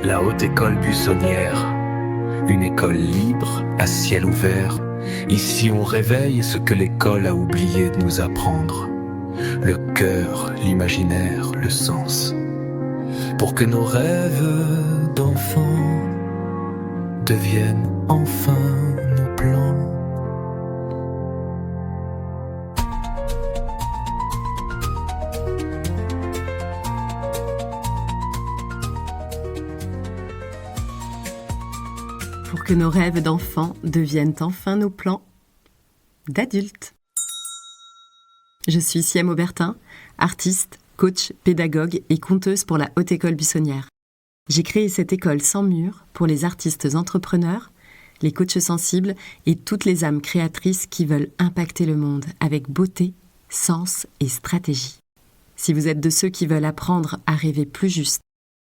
La haute école buissonnière, une école libre, à ciel ouvert. Ici on réveille ce que l'école a oublié de nous apprendre. Le cœur, l'imaginaire, le sens. Pour que nos rêves d'enfants deviennent enfin nos plans. Pour que nos rêves d'enfants deviennent enfin nos plans d'adultes. Je suis Siam Aubertin, artiste, coach, pédagogue et conteuse pour la Haute École Buissonnière. J'ai créé cette école sans mur pour les artistes entrepreneurs, les coachs sensibles et toutes les âmes créatrices qui veulent impacter le monde avec beauté, sens et stratégie. Si vous êtes de ceux qui veulent apprendre à rêver plus juste,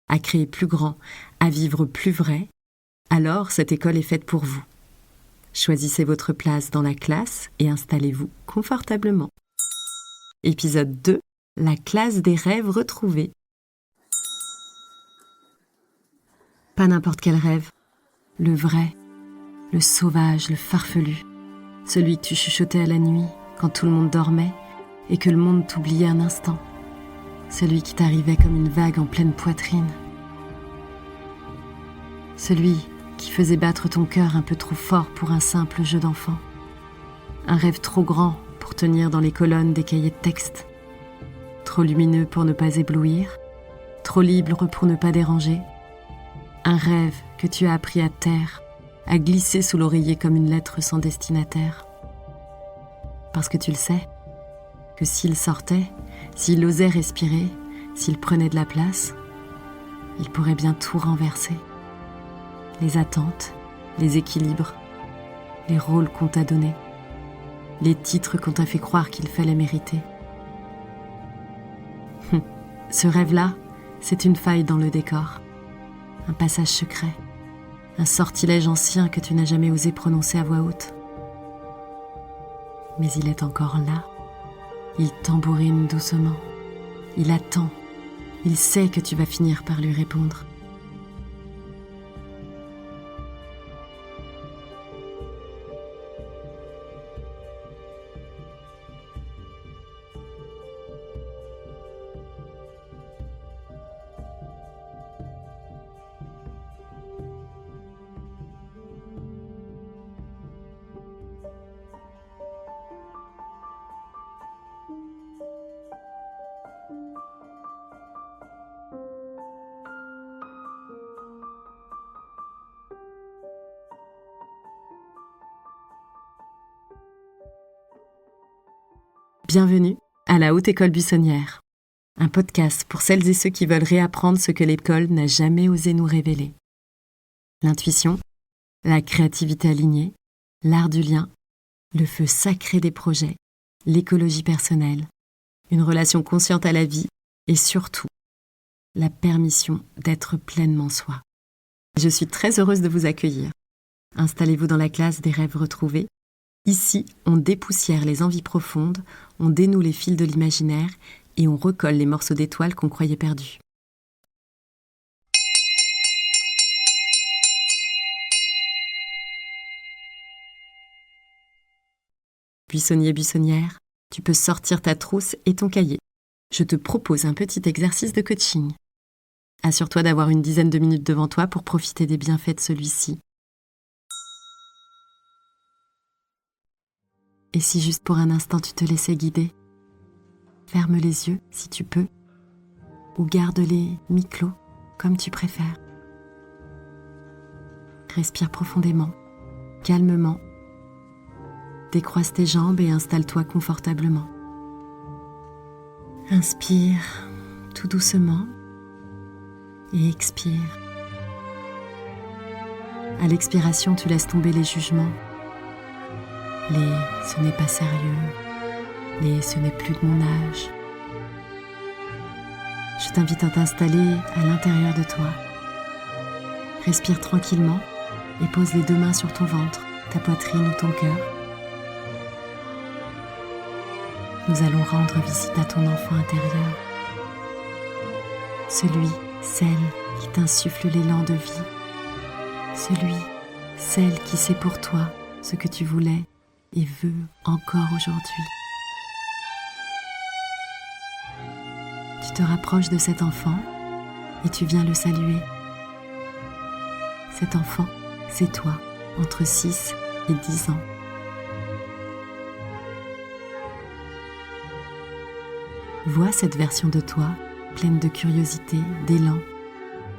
à créer plus grand, à vivre plus vrai, alors cette école est faite pour vous. Choisissez votre place dans la classe et installez-vous confortablement. Épisode 2, la classe des rêves retrouvés. Pas n'importe quel rêve, le vrai, le sauvage, le farfelu, celui que tu chuchotais à la nuit quand tout le monde dormait et que le monde t'oubliait un instant, celui qui t'arrivait comme une vague en pleine poitrine, celui qui faisait battre ton cœur un peu trop fort pour un simple jeu d'enfant. Un rêve trop grand pour tenir dans les colonnes des cahiers de texte. Trop lumineux pour ne pas éblouir. Trop libre pour ne pas déranger. Un rêve que tu as appris à taire, à glisser sous l'oreiller comme une lettre sans destinataire. Parce que tu le sais, que s'il sortait, s'il osait respirer, s'il prenait de la place, il pourrait bien tout renverser. Les attentes, les équilibres, les rôles qu'on t'a donnés, les titres qu'on t'a fait croire qu'il fallait mériter. Ce rêve-là, c'est une faille dans le décor, un passage secret, un sortilège ancien que tu n'as jamais osé prononcer à voix haute. Mais il est encore là, il tambourine doucement, il attend, il sait que tu vas finir par lui répondre. Bienvenue à la Haute École Buissonnière, un podcast pour celles et ceux qui veulent réapprendre ce que l'école n'a jamais osé nous révéler. L'intuition, la créativité alignée, l'art du lien, le feu sacré des projets, l'écologie personnelle, une relation consciente à la vie et surtout, la permission d'être pleinement soi. Je suis très heureuse de vous accueillir. Installez-vous dans la classe des rêves retrouvés. Ici, on dépoussière les envies profondes, on dénoue les fils de l'imaginaire et on recolle les morceaux d'étoiles qu'on croyait perdus. Buissonnier, buissonnière, tu peux sortir ta trousse et ton cahier. Je te propose un petit exercice de coaching. Assure-toi d'avoir une dizaine de minutes devant toi pour profiter des bienfaits de celui-ci. Et si juste pour un instant tu te laissais guider, ferme les yeux si tu peux, ou garde-les mi-clos comme tu préfères. Respire profondément, calmement. Décroise tes jambes et installe-toi confortablement. Inspire tout doucement et expire. À l'expiration, tu laisses tomber les jugements. Les « ce n'est pas sérieux », les « ce n'est plus de mon âge ». Je t'invite à t'installer à l'intérieur de toi. Respire tranquillement et pose les deux mains sur ton ventre, ta poitrine ou ton cœur. Nous allons rendre visite à ton enfant intérieur. Celui, celle qui t'insuffle l'élan de vie. Celui, celle qui sait pour toi ce que tu voulais et veux encore aujourd'hui. Tu te rapproches de cet enfant et tu viens le saluer. Cet enfant, c'est toi, entre 6 et 10 ans. Vois cette version de toi, pleine de curiosité, d'élan,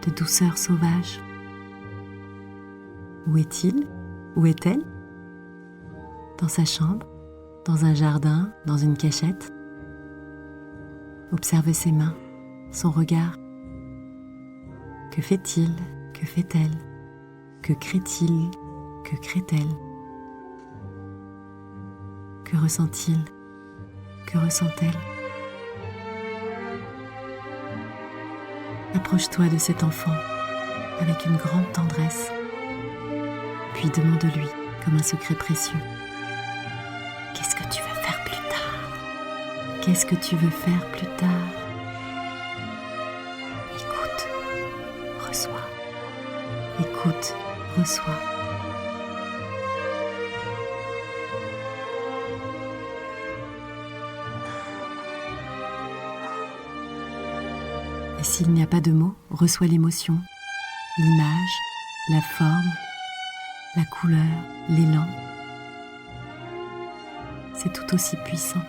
de douceur sauvage. Où est-il? Où est-elle? Dans sa chambre? Dans un jardin? Dans une cachette? Observe ses mains, son regard. Que fait-il? Que fait-elle? Que crée-t-il? Que crée-t-elle? Que ressent-il? Que ressent-elle? Approche-toi de cet enfant avec une grande tendresse, puis demande-lui comme un secret précieux. Qu'est-ce que tu veux faire plus tard? Qu'est-ce que tu veux faire plus tard? Écoute, reçois. Écoute, reçois. Et s'il n'y a pas de mots, reçois l'émotion, l'image, la forme, la couleur, l'élan. C'est tout aussi puissant.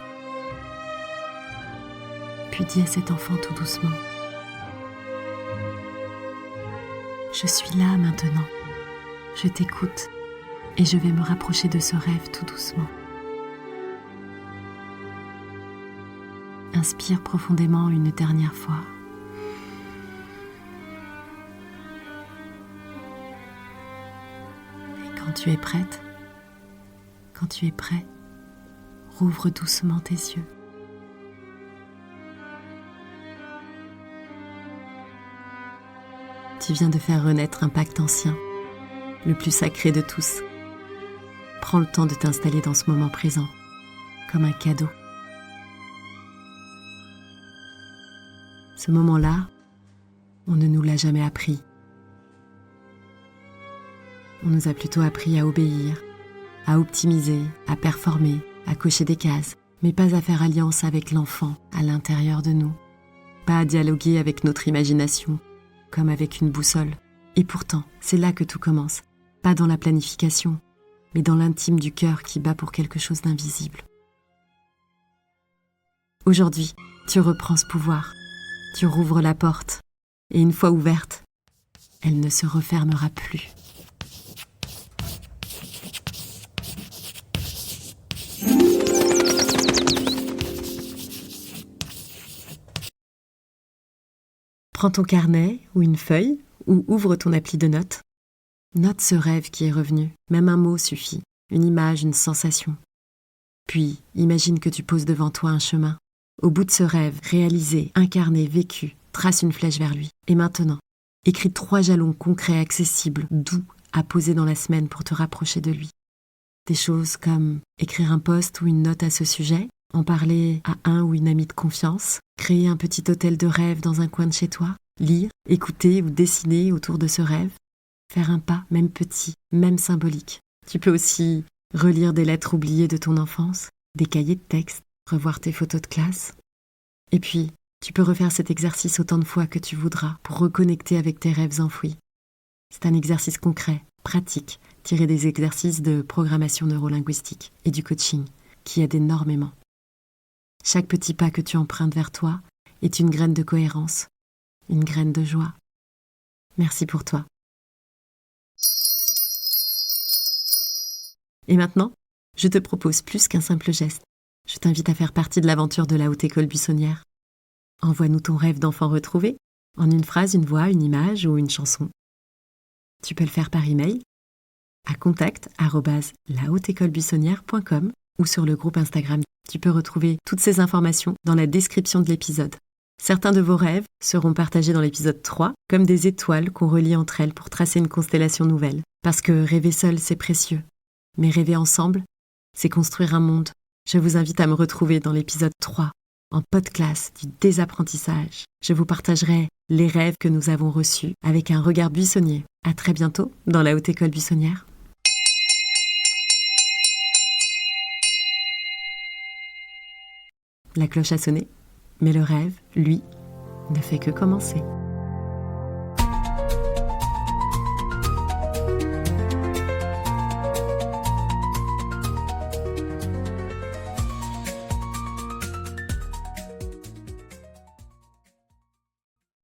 Puis dis à cet enfant tout doucement: je suis là maintenant, je t'écoute et je vais me rapprocher de ce rêve tout doucement. Inspire profondément une dernière fois. Et quand tu es prête, quand tu es prêt, rouvre doucement tes yeux. Tu viens de faire renaître un pacte ancien, le plus sacré de tous. Prends le temps de t'installer dans ce moment présent, comme un cadeau. Ce moment-là, on ne nous l'a jamais appris. On nous a plutôt appris à obéir, à optimiser, à performer, à cocher des cases, mais pas à faire alliance avec l'enfant à l'intérieur de nous, pas à dialoguer avec notre imagination, comme avec une boussole. Et pourtant, c'est là que tout commence, pas dans la planification, mais dans l'intime du cœur qui bat pour quelque chose d'invisible. Aujourd'hui, tu reprends ce pouvoir, tu rouvres la porte, et une fois ouverte, elle ne se refermera plus. Prends ton carnet ou une feuille ou ouvre ton appli de notes. Note ce rêve qui est revenu. Même un mot suffit, une image, une sensation. Puis, imagine que tu poses devant toi un chemin. Au bout de ce rêve, réalisé, incarné, vécu, trace une flèche vers lui. Et maintenant, écris 3 jalons concrets, accessibles, doux, à poser dans la semaine pour te rapprocher de lui. Des choses comme écrire un post ou une note à ce sujet, en parler à un ou une amie de confiance, créer un petit hôtel de rêve dans un coin de chez toi, lire, écouter ou dessiner autour de ce rêve, faire un pas, même petit, même symbolique. Tu peux aussi relire des lettres oubliées de ton enfance, des cahiers de texte, revoir tes photos de classe. Et puis, tu peux refaire cet exercice autant de fois que tu voudras pour reconnecter avec tes rêves enfouis. C'est un exercice concret, pratique, tiré des exercices de programmation neurolinguistique et du coaching, qui aide énormément. Chaque petit pas que tu empruntes vers toi est une graine de cohérence, une graine de joie. Merci pour toi. Et maintenant, je te propose plus qu'un simple geste. Je t'invite à faire partie de l'aventure de la Haute École Buissonnière. Envoie-nous ton rêve d'enfant retrouvé, en une phrase, une voix, une image ou une chanson. Tu peux le faire par email à contact@lahautecole-buissonnière.com ou sur le groupe Instagram. Tu peux retrouver toutes ces informations dans la description de l'épisode. Certains de vos rêves seront partagés dans l'épisode 3, comme des étoiles qu'on relie entre elles pour tracer une constellation nouvelle. Parce que rêver seul, c'est précieux. Mais rêver ensemble, c'est construire un monde. Je vous invite à me retrouver dans l'épisode 3 en podcast du désapprentissage. Je vous partagerai les rêves que nous avons reçus avec un regard buissonnier. À très bientôt dans la Haute École Buissonnière. La cloche a sonné, mais le rêve, lui, ne fait que commencer.